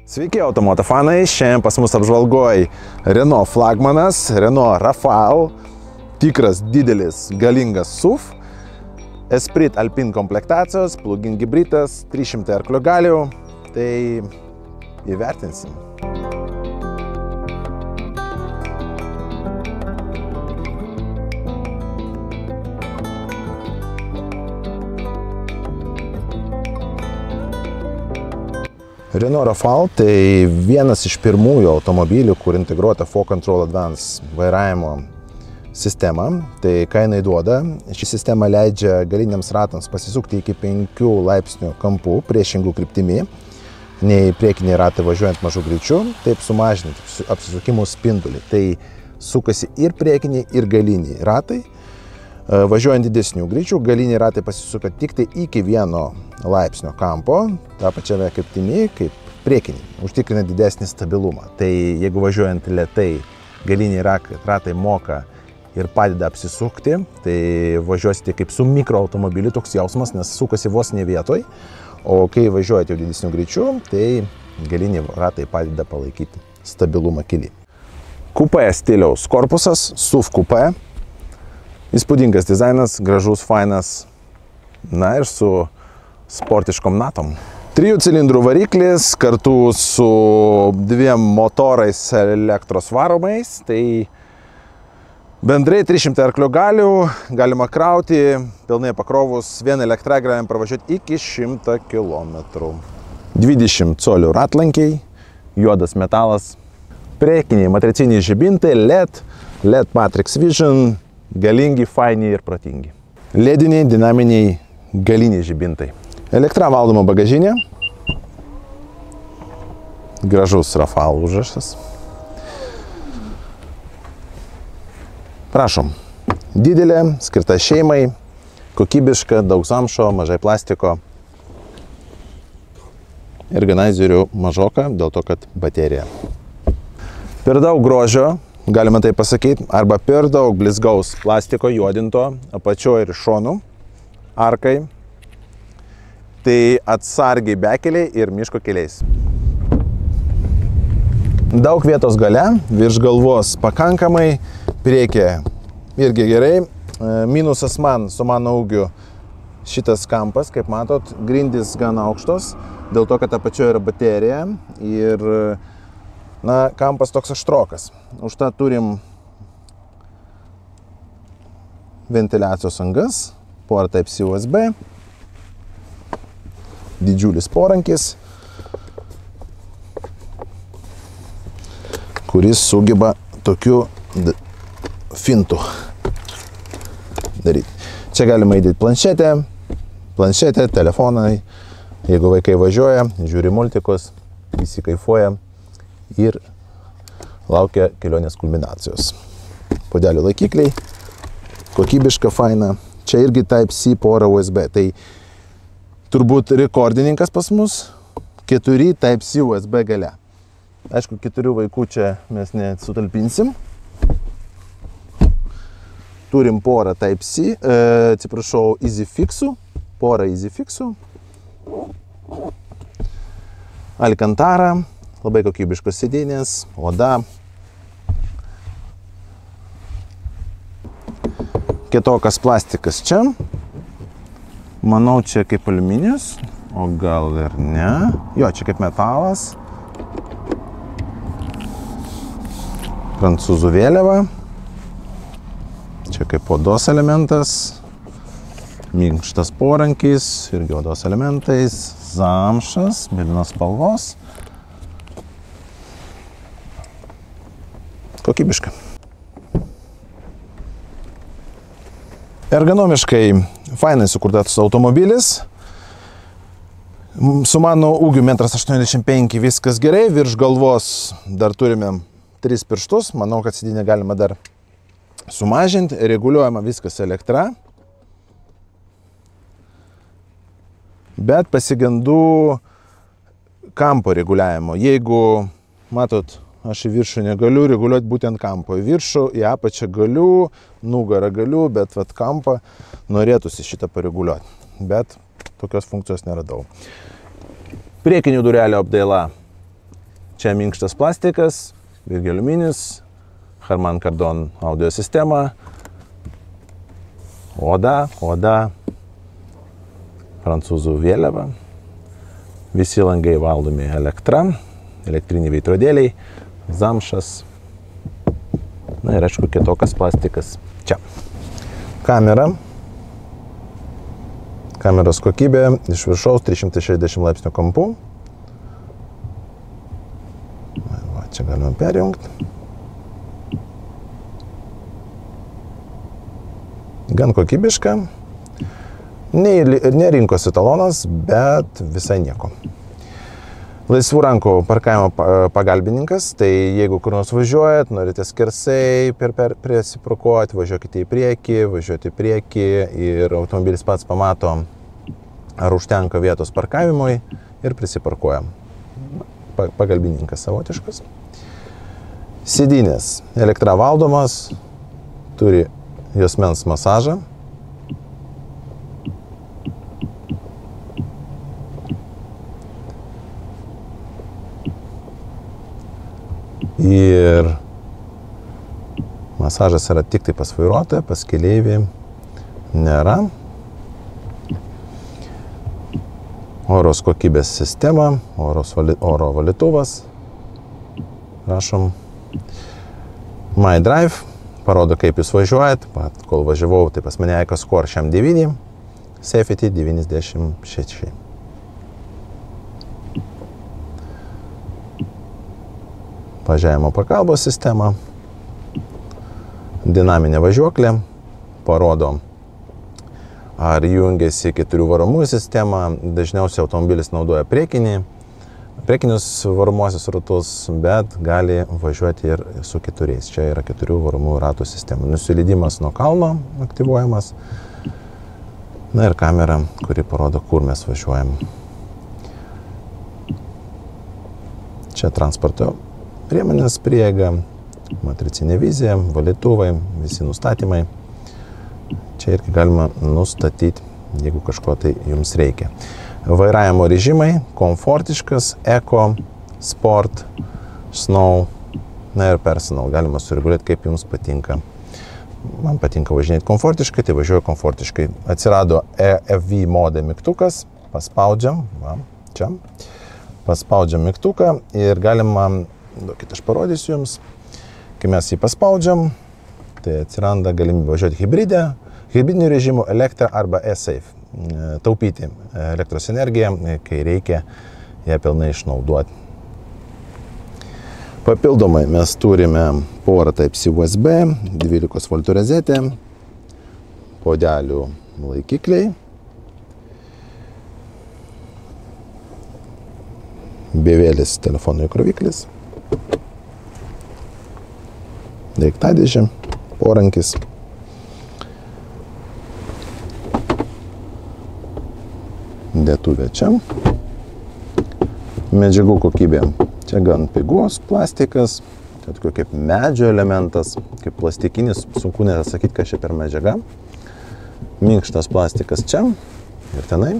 Sveiki automoto fanai, šiandien pas mus apžvalgoj Renault flagmanas, Renault Rafale, tikras didelis galingas SUV, Esprit Alpine komplektacijos, plug-in hibridas, 300 arklio galių, tai įvertinsim. Renault Rafale tai vienas iš pirmųjų automobilių, kur integruota 4Control Advance vairavimo sistema. Tai ką jinai duoda? Ši sistema leidžia galiniams ratams pasisukti iki 5 laipsnių kampų priešingų kryptimi, nei priekiniai ratai važiuojant mažu greičiu, taip sumažinti apsisukimų spindulį. Tai sukasi ir priekiniai, ir galiniai ratai. Važiuojant didesnių greičių, galiniai ratai pasisuka tik tai iki 1 laipsnio kampo, tą pačiame kryptimi kaip priekiniai, užtikrina didesnį stabilumą. Tai jeigu važiuojant lėtai, galiniai ratai moka ir padeda apsisukti, tai važiuosite kaip su mikroautomobiliu, toks jausmas, nes sukasi vos ne vietoj, o kai važiuojate jau didesnių greičių, tai galiniai ratai padeda palaikyti stabilumą kely. Kupė stiliaus korpusas, SUV kupė. Įspūdingas dizainas, gražus, fainas, na ir su sportiškom natom. 3 cilindrų variklis kartu su 2 motorais elektros varomais, tai bendrai 300 arklio galių, galima krauti, pilnai pakrovus, vien elektra galime pravažiuoti iki 100 km. 20 colių ratlankiai, juodas metalas, priekiniai matriciniai žibintai, LED Matrix Vision, galingi, faini ir protingi. Lediniai, dinaminiai, galiniai žibintai. Elektra valdoma bagažinė. Gražus Rafale užrašas. Prašom. Didelė, skirta šeimai, kokybiška, daug zamšo, mažai plastiko. Ergonizerių mažoka, dėl to, kad baterija. Per daug grožio, galima tai pasakyti, arba per daug blizgaus plastiko juodinto apačioje ir šonų arkai, tai atsargiai bekeliai ir miško keliais. Daug vietos gale, virš galvos pakankamai, priekyje irgi gerai. Minusas man, su mano ūgiu, šitas kampas, kaip matot, grindys gana aukštos, dėl to, kad apačioje yra baterija ir na, kampas toks aštrokas. Už tą turim ventiliacijos angas, porą Type-C USB, didžiulis porankis, kuris sugeba tokiu fintu daryti. Čia galima įdėti planšetę, telefonai, jeigu vaikai važiuoja, žiūri multikus, visi kaifuoja ir laukia kelionės kulminacijos. Puodelių laikikliai, kokybiška, faina. Čia irgi Type-C porą USB. Tai turbūt rekordininkas pas mus 4 Type-C USB gale. Aišku, 4 vaikų čia mes nesutalpinsim. Turim porą Type-C, atsiprašau, EasyFixų, porą EasyFixų. Alcantara. Labai kokybiškos sėdynės, oda. Kitokas plastikas čia. Manau, čia kaip aliuminis, o gal ir ne. Jo, čia kaip metalas. Prancūzų vėliava. Čia kaip odos elementas. Minkštas porankis, irgi odos elementais. Zamšas, mėlynos spalvos. Kokybiška. Ergonomiškai fainai sukurtas automobilis. Su mano ūgiu 1,85 m viskas gerai, virš galvos dar turime 3 pirštus, manau, kad sėdynę galima dar sumažinti, reguliuojama viskas elektra. Bet pasigendu kampo reguliavimo. Jeigu, matot, aš į viršų negaliu reguliuoti būtent kampo. Į viršų, į apačią galiu, nugarą galiu, bet vat kampą norėtųsi šitą pareguliuoti. Bet tokios funkcijos neradau. Priekinių durelių apdaila Čia minkštas plastikas, irgi aliuminis, Harman Kardon audio sistema, oda, prancūzų vėliava, visi langai valdomi elektra, elektriniai veidrodėliai, zamšas, na ir aišku kitokas plastikas čia. Kamera, kameros kokybė iš viršaus 360 laipsnių kampu. Va, čia galima perjungti. Gan kokybiška. Ne rinkos etalonas, bet visai nieko. Laisvų rankų parkavimo pagalbininkas, tai jeigu kur nors važiuojat, norite skersai prisiparkuoti, važiuokite į priekį ir automobilis pats pamato, ar užtenka vietos parkavimui ir prisiparkuoja. Pagalbininkas savotiškas. Sėdynės elektra valdomas, turi juosmens masažą. Ir masažas yra tik tai pas vairuotoją, pas keleivį nėra. Oros kokybės sistema, oro valytuvas. Rašom. My Drive. Parodo, kaip jūs važiuojat. Kol važiavau, tai pas mane Eco Score šiam 9. Safety 96. Važiavimo pagalbos sistema, dinaminė važiuoklė, parodo, ar jungiasi 4 varomųjų sistema. Dažniausiai automobilis naudoja priekinius varomuosius ratus, bet gali važiuoti ir su 4. Čia yra 4 varomųjų ratų sistema. Nusileidimas nuo kalno aktyvuojamas. Na ir kamera, kuri parodo, kur mes važiuojam. Čia transporto priemonės prieiga, matricinė vizija, valytuvai, visi nustatymai. Čia irgi galima nustatyti, jeigu kažko tai jums reikia. Vairavimo režimai, komfortiškas, Eco, Sport, Snow, na ir Personal. Galima sureguliuoti, kaip jums patinka. Man patinka važinėti komfortiškai, tai važiuoju komfortiškai. Atsirado FV mode mygtukas, paspaudžiam, va, čia. Paspaudžiam mygtuką ir galima, duokit, aš parodysiu jums, kai mes jį paspaudžiam, tai atsiranda galimybė važiuoti hibridiniu režimu, elektrą arba e-safe, taupyti elektros energiją, kai reikia ją pilnai išnaudoti. Papildomai mes turime porą Type-C USB, 12 V rozetę, puodelių laikikliai, bevėlis telefono įkroviklis, daiktadėžė, porankis, dėtuvė čia, medžiagų kokybė, čia gan pigus plastikas, čia tokia kaip medžio elementas, kaip plastikinis, sunku net sakyti, kas čia per medžiaga, minkštas plastikas čia ir tenai,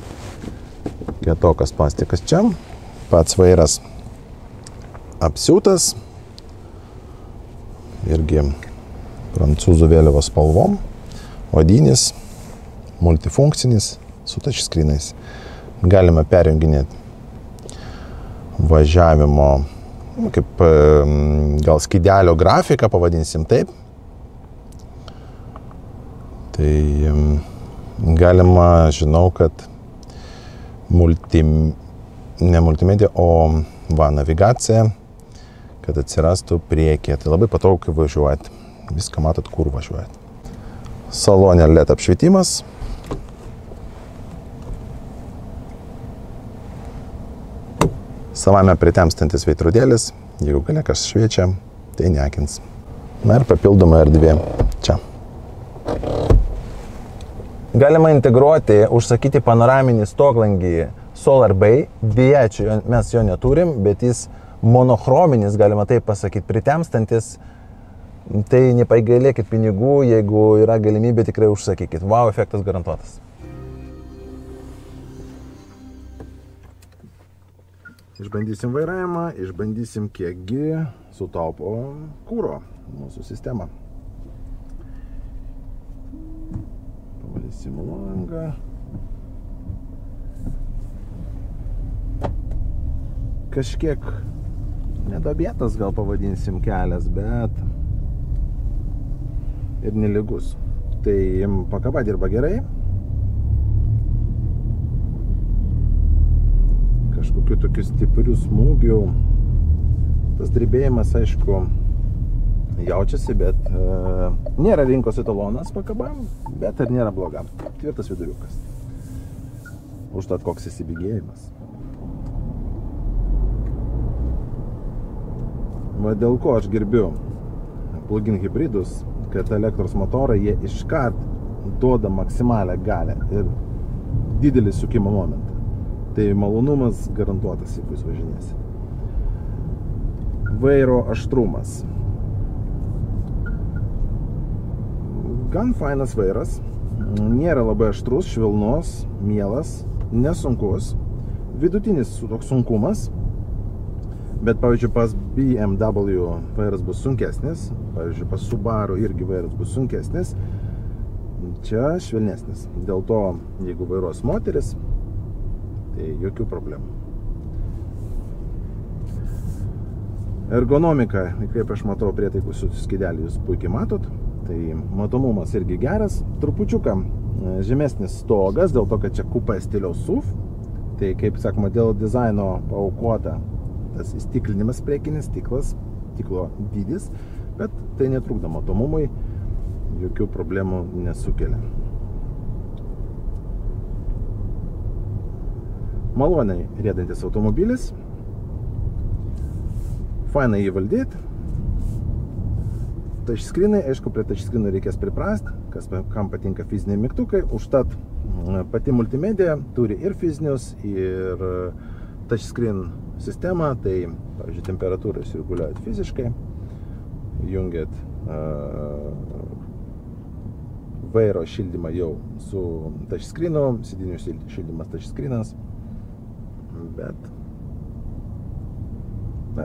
kietokas plastikas čia, pats vairas apsiūtas, irgi prancūzų vėliavos spalvom, odinis, multifunkcinis, su touchscreenais. Galima perjunginėti važiavimo, kaip gal skydelio grafiką, pavadinsim taip. Tai galima, žinau, kad ne multimedija, o navigacija, kad atsirastų priekyje. Tai labai patogu, kai važiuojat. Viską matot, kur važiuojat. Salone LED apšvietimas. Savame pritemstantis veidrodėlis. Jeigu gale kas šviečia, tai neakins. Na ir papildoma erdvė čia. Galima integruoti, užsakyti panoraminį stoglangį SolarBay. Beje, mes jo neturim, bet jis monochrominis, galima taip pasakyti, pritemstantis. Tai nepagailėkit pinigų, jeigu yra galimybė, tikrai užsakykit. Wow, efektas garantuotas. Išbandysim vairavimą, išbandysim kiekgi sutaupo kuro mūsų sistema. Pavalysim langą. Kažkiek nedobėtas gal pavadinsim kelias, bet ir nelygus. Tai pakaba dirba gerai. Kažkokių tokių stiprių smūgių. Tas dribėjimas, aišku, jaučiasi, bet nėra rinkos etalonas pakaba, bet ir nėra bloga. Tvirtas viduriukas. Užtat koks įsibėgėjimas. Va dėl ko aš gerbiu plug-in hybridus, kad elektros motorai jie iškart duoda maksimalią galią ir didelį sukimo momentą. Tai malonumas garantuotas, jeigu jūs važinėsite. Vairo aštrumas. Gan fainas vairas. Nėra labai aštrus, švelnus, mielas, nesunkus. Vidutinis toks sunkumas. Bet, pavyzdžiui, pas BMW vairas bus sunkesnis, pavyzdžiui, pas Subaru irgi vairas bus sunkesnis, čia švelnesnis. Dėl to, jeigu vairuos moteris, tai jokių problemų. Ergonomika, kaip aš matau prietaikų skydelį, jūs puikiai matot, tai matomumas irgi geras, trupučiuką žemesnis stogas, dėl to, kad čia kupė stiliaus SUV, tai, kaip sakoma, dėl dizaino paaukota tas įstiklinimas priekinis, stiklo dydis, bet tai netrukdo matomumui, jokių problemų nesukelia. Maloniai riedantis automobilis, fainai jį valdyti. Touchscreenai, aišku, prie touchscreenų reikės priprast, kam patinka fiziniai mygtukai, užtat pati multimedija turi ir fizinius, ir touchscreen sistemą, tai, pavyzdžiui, temperatūrą jūs reguliuojat fiziškai, jungiat vairo šildymą jau su touchscreenu, sėdinių šildymas touchscreenas, bet na,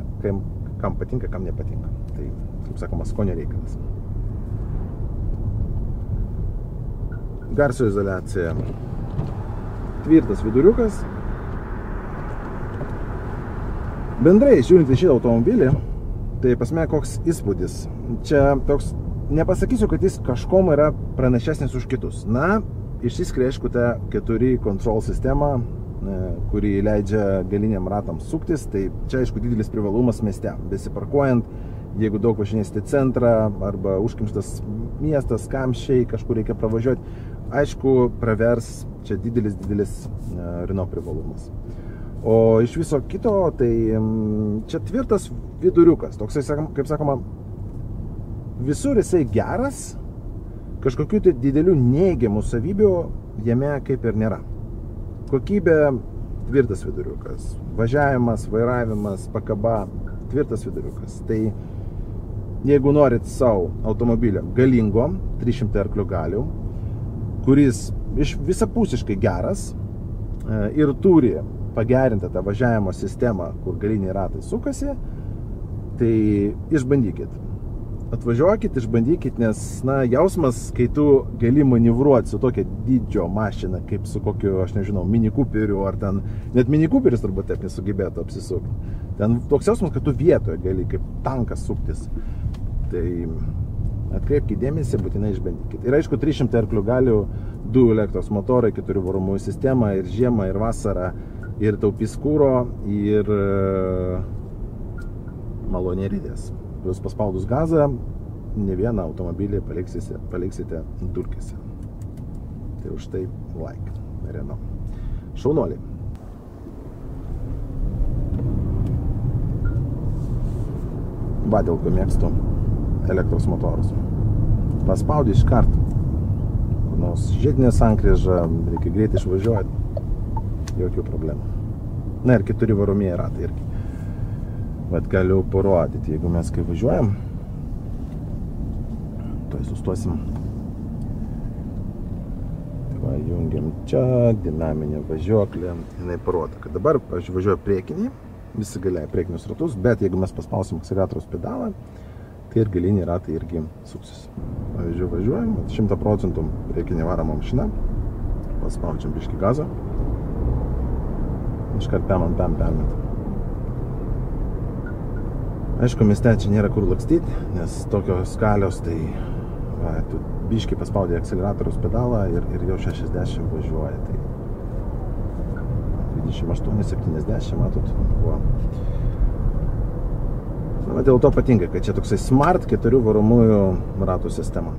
kam patinka, kam nepatinka. Tai, kaip sakoma, skonio reikalas. Garso izoliacija. Tvirtas viduriukas. Bendrai, žiūrint į šitą automobilį, tai pas mane koks įspūdis. Čia toks, nepasakysiu, kad jis kažkom yra pranašesnis už kitus. Na, išsiskiria, aišku, ta 4 control sistema, kuri leidžia galiniam ratams suktis. Tai čia, aišku, didelis privalumas mieste. Besiparkuojant, jeigu daug važinėsite centrą arba užkimštas miestas, kamščiai, kažkur reikia pravažiuoti, aišku, pravers čia didelis Renault privalumas. O iš viso kito, tai čia tvirtas viduriukas. Toksai, kaip sakoma, visur jisai geras, kažkokių tai didelių neigiamų savybių jame kaip ir nėra. Kokybė, tvirtas viduriukas. Važiavimas, vairavimas, pakaba, tvirtas viduriukas. Tai jeigu norit savo automobilio galingo, 300 arklių galių, kuris visapusiškai geras ir turi pagerinti tą važiavimo sistemą, kur galiniai ratai sukasi, tai išbandykit. Atvažiuokit, išbandykit, nes, na, jausmas, kai tu gali manevruoti su tokia dydžio mašina, kaip su kokiu, aš nežinau, Mini Cooperiu, ar ten, net Mini Cooperis turbūt taip nesugebėtų apsisukti. Ten toks jausmas, kad tu vietoje gali kaip tankas suktis. Tai atkreipkite dėmesį, būtinai išbandykit. Ir aišku, 300 arklių galių, 2 elektros motorai, 4 varomųjų sistema, ir žiemą, ir vasarą, ir taupys kuro, ir maloniai riedės. Jūs paspaudus gazą, ne vieną automobilį paliksite dulkėse. Tai už tai like, Renault. Šaunuoliai. Va, dėl ko mėgstu elektros motorus. Paspaudi iš karto. Nors žiedinė sankryža, reikia greit išvažiuoti. Jokių problemų. Na ir 4 varomieji ratai irgi. Vat galiu parodyti, jeigu mes kai važiuojam, tuoj sustosim. Va, jungiam čia, dinaminė važiuoklė, jinai parodo, kad dabar aš važiuoju priekinį, visi galiai priekinius ratus, bet jeigu mes paspausim akceleratoriaus pedalą, tai ir galiniai ratai irgi suksis. Pavyzdžiui, važiuojam, 100% priekinė varoma mašina, paspaudžiam biškį gazą, iškart permet. Aišku, mieste čia nėra kur lakstyti, nes tokios skalios, tai tu biškį paspaudė akceleratoriaus pedalą ir jau 60 važiuoja. Tai 28-70, matot, kuo. Dėl to patinka, kad čia toksai smart 4 varomųjų ratų sistema.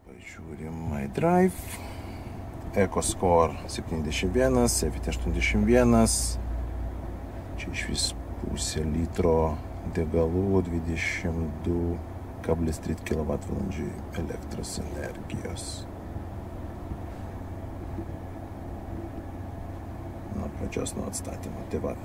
Pažiūrim iDrive, EcoScore 71, CVT 81, čia iš vis pusė litro degalų, 22,3 kWh elektros energijos. Nuo pradžios, nuo atstatymo. Tai vat.